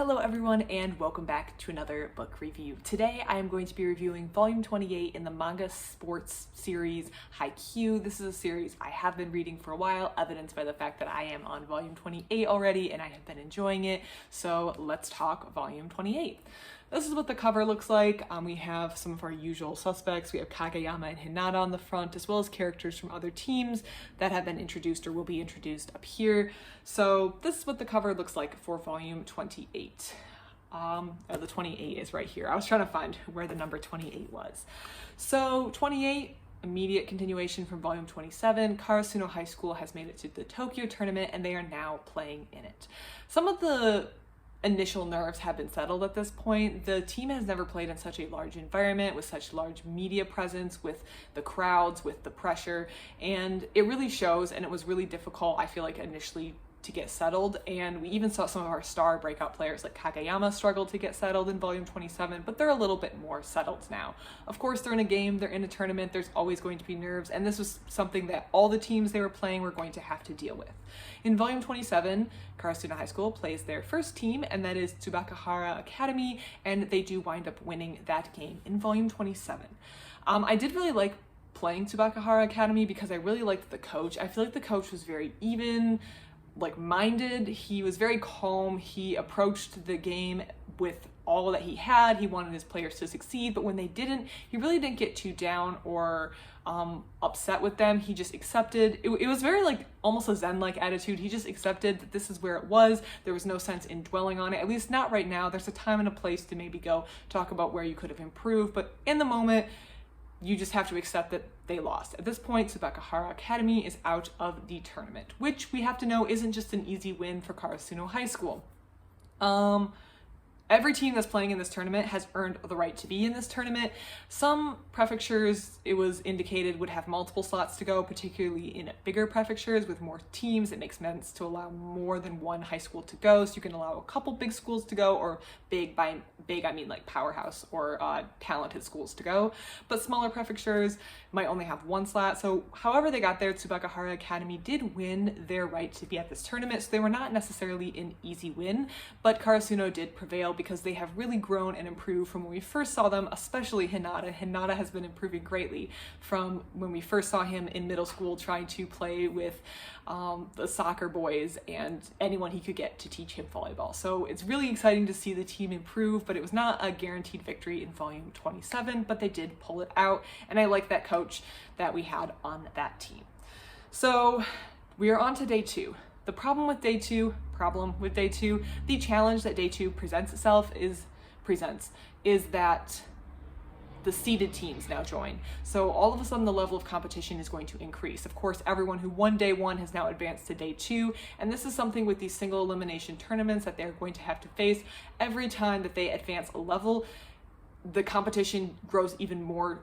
Hello everyone and welcome back to another book review. Today I am going to be reviewing volume 28 in the manga sports series Haikyu. This is a series I have been reading for a while, evidenced by the fact that I am on volume 28 already and I have been enjoying it. So let's talk volume 28. This is what the cover looks like. We have some of our usual suspects. We have Kageyama and Hinata on the front, as well as characters from other teams that have been introduced or will be introduced up here. So this is what the cover looks like for volume 28. The 28 is right here. I was trying to find where the number 28 was. So 28, immediate continuation from volume 27. Karasuno High School has made it to the Tokyo tournament and they are now playing in it. Some of the initial nerves have been settled at this point. The team has never played in such a large environment with such large media presence, with the crowds, with the pressure, and it really shows, and it was really difficult, I feel like, initially to get settled, and we even saw some of our star breakout players like Kageyama struggle to get settled in volume 27, but they're a little bit more settled now. Of course, they're in a game, they're in a tournament, there's always going to be nerves, and this was something that all the teams they were playing were going to have to deal with. In volume 27, Karasuno High School plays their first team, and that is Tsubakahara Academy, and they do wind up winning that game in volume 27. I did really like playing Tsubakahara Academy because I really liked the coach. I feel like the coach was very even, minded. He was very calm. He approached the game with all that he had. He wanted his players to succeed, but when they didn't, he really didn't get too down or upset with them. He just accepted. It was very almost a Zen-like attitude. He just accepted that this is where it was. There was no sense in dwelling on it, at least not right now. There's a time and a place to maybe go talk about where you could have improved, but in the moment, you just have to accept that they lost. At this point, Tsubakahara Academy is out of the tournament, which we have to know isn't just an easy win for Karasuno High School. Every team that's playing in this tournament has earned the right to be in this tournament. Some prefectures, it was indicated, would have multiple slots to go, particularly in bigger prefectures with more teams. It makes sense to allow more than one high school to go, so you can allow a couple big schools to go, or big, by big I mean like powerhouse or talented schools to go. But smaller prefectures might only have one slot. So however they got there, Tsubakahara Academy did win their right to be at this tournament, so they were not necessarily an easy win, but Karasuno did prevail because they have really grown and improved from when we first saw them, especially Hinata. Hinata has been improving greatly from when we first saw him in middle school trying to play with the soccer boys and anyone he could get to teach him volleyball. So it's really exciting to see the team improve, but it was not a guaranteed victory in volume 27, but they did pull it out, and I like that coach that we had on that team. So we are on to day two. The problem with day two, the challenge that day two presents is that the seeded teams now join. So all of a sudden the level of competition is going to increase. Of course, everyone who won day one has now advanced to day two, and this is something with these single elimination tournaments that they're going to have to face. Every time that they advance a level, the competition grows even more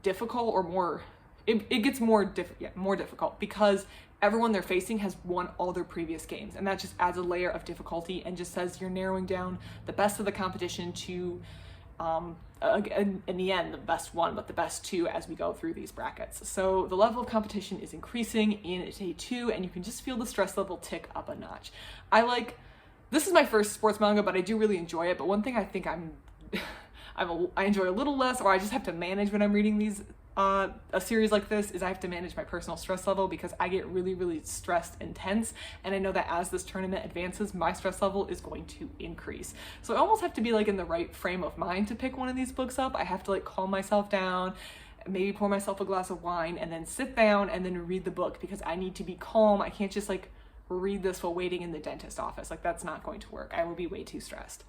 difficult, or it gets more difficult because everyone they're facing has won all their previous games, and that just adds a layer of difficulty and just says you're narrowing down the best of the competition to in the end the best one, but the best two as we go through these brackets. So the level of competition is increasing in day two, and you can just feel the stress level tick up a notch. This is my first sports manga, but I do really enjoy it. But one thing I think I enjoy a little less, or I just have to manage when I'm reading these a series like this, is I have to manage my personal stress level because I get really, really stressed and tense, and I know that as this tournament advances, my stress level is going to increase. So I almost have to be in the right frame of mind to pick one of these books up. I have to calm myself down, maybe pour myself a glass of wine, and then sit down and then read the book because I need to be calm. I can't just read this while waiting in the dentist office. That's not going to work. I will be way too stressed.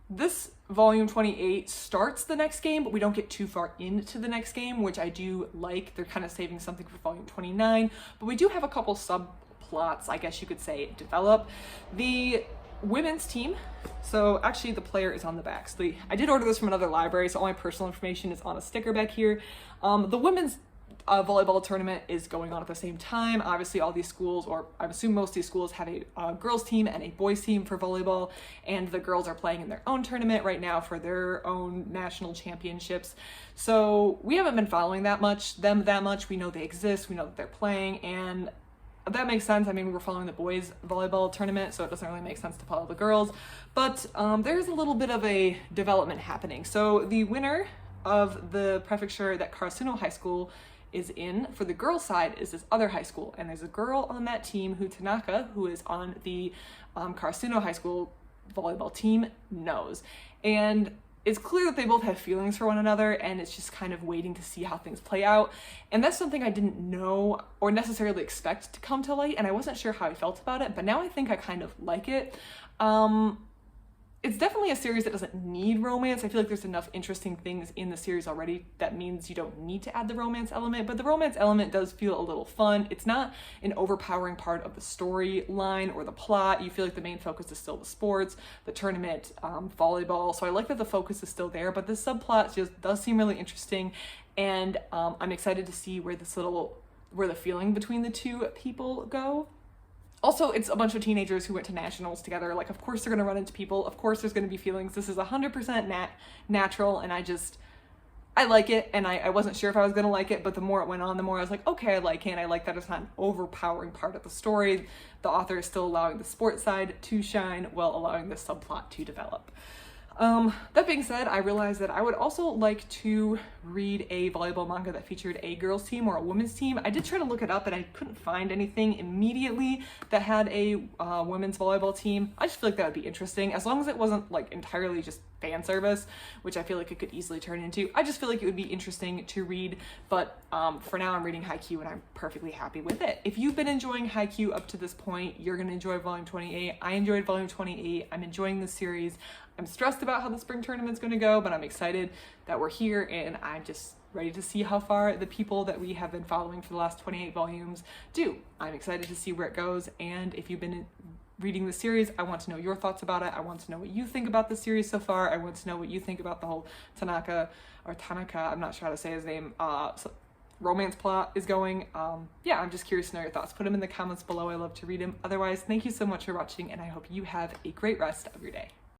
This volume 28 starts the next game, but we don't get too far into the next game, which I do like. They're kind of saving something for volume 29, but we do have a couple subplots, I guess you could say, develop. The women's team, so actually the player is on the back. So I did order this from another library, so all my personal information is on a sticker back here. The women's volleyball tournament is going on at the same time. Obviously all these schools, or I assume most of these schools, have a girls team and a boys team for volleyball, and the girls are playing in their own tournament right now for their own national championships. So we haven't been following them that much. We know they exist, we know that they're playing, and that makes sense. I mean, we're following the boys volleyball tournament, so it doesn't really make sense to follow the girls, but there's a little bit of a development happening. So the winner of the prefecture that Karasuno High School is in for the girls' side is this other high school, and there's a girl on that team who Tanaka, who is on the Karasuno High School volleyball team, knows. And it's clear that they both have feelings for one another, and it's just kind of waiting to see how things play out. And that's something I didn't know or necessarily expect to come to light, and I wasn't sure how I felt about it, but now I think I kind of like it. It's definitely a series that doesn't need romance. I feel like there's enough interesting things in the series already that means you don't need to add the romance element, but the romance element does feel a little fun. It's not an overpowering part of the storyline or the plot. You feel like the main focus is still the sports, the tournament, volleyball. So I like that the focus is still there, but this subplot just does seem really interesting, and I'm excited to see where the feeling between the two people go. Also, it's a bunch of teenagers who went to nationals together. Like, of course they're going to run into people. Of course there's going to be feelings. This is 100% natural, and I like it, and I wasn't sure if I was going to like it, but the more it went on, the more I was like, okay, I like it, and I like that it's not an overpowering part of the story. The author is still allowing the sports side to shine while allowing the subplot to develop. That being said, I realized that I would also like to read a volleyball manga that featured a girls team or a women's team. I did try to look it up and I couldn't find anything immediately that had a women's volleyball team. I just feel like that would be interesting, as long as it wasn't like entirely just fan service, which I feel like it could easily turn into. I just feel like it would be interesting to read, but for now I'm reading Haikyu and I'm perfectly happy with it. If you've been enjoying Haikyu up to this point, you're going to enjoy Volume 28. I enjoyed Volume 28. I'm enjoying the series. I'm stressed about how the spring tournament's going to go, but I'm excited that we're here, and I'm just ready to see how far the people that we have been following for the last 28 volumes do. I'm excited to see where it goes, and if you've been reading the series, I want to know your thoughts about it. I want to know what you think about the series so far. I want to know what you think about the whole Tanaka, I'm not sure how to say his name, romance plot is going. Yeah, I'm just curious to know your thoughts. Put them in the comments below. I love to read them. Otherwise, thank you so much for watching, and I hope you have a great rest of your day.